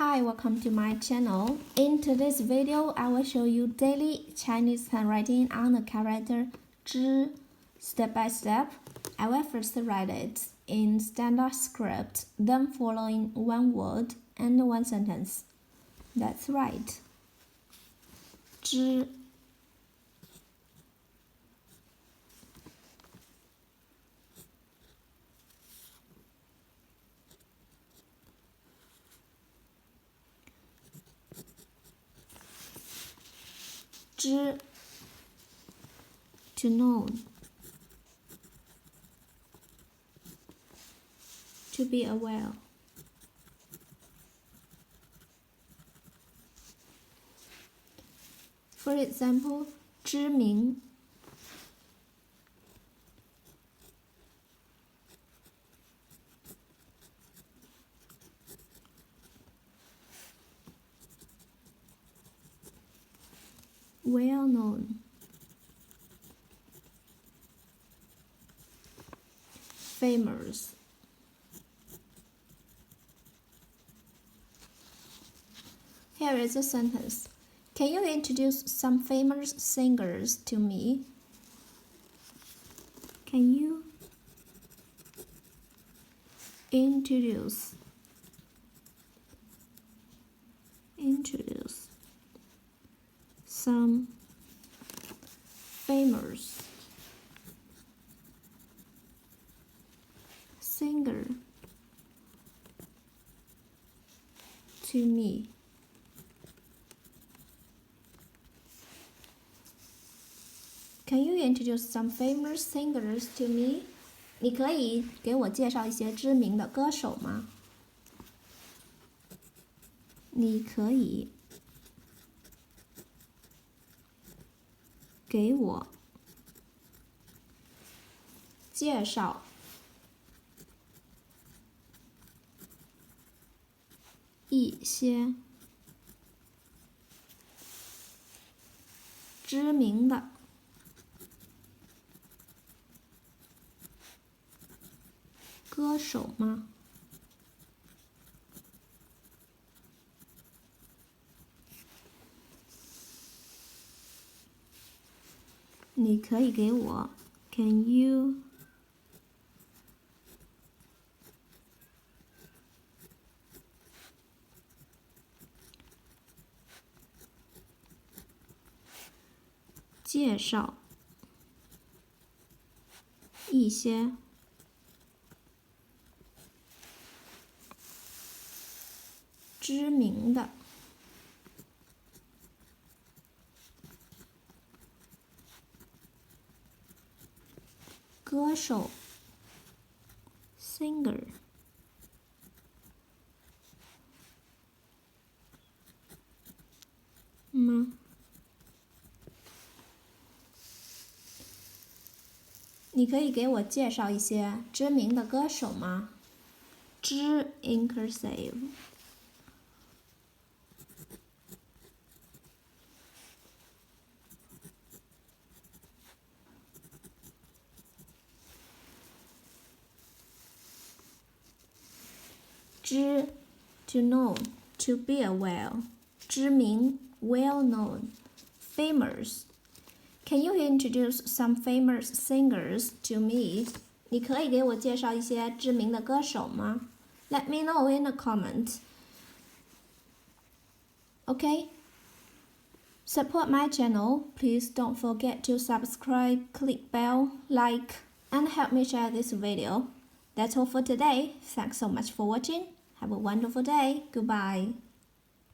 Hi, welcome to my channel. In today's video, I will show you daily Chinese handwriting on the character zhi. Step by step, I will first write it in standard script, then following one word and one sentence. That's right. Zhi. Zhi. To know. To be aware. For example, 知名 well known, famous. Here is a sentence. Can you introduce some famous singers to me? Can you introduce some famous singer to me? Can you introduce some famous singers to me? 你可以给我介绍一些知名的歌手吗？你可以给我介绍一些知名的歌手吗？你可以给我 Can you 介绍一些知名的歌手 singer 吗？你可以给我介绍一些知名的歌手吗？知 in cursive。知 to know, to be aware. 知名 well known, famous. Can you introduce some famous singers to me? 你可以给我介绍一些知名的歌手吗？ Let me know in a comment. Okay? Support my channel. Please don't forget to subscribe, click bell, like, and help me share this video. That's all for today. Thanks so much for watching. Have a wonderful day. Goodbye.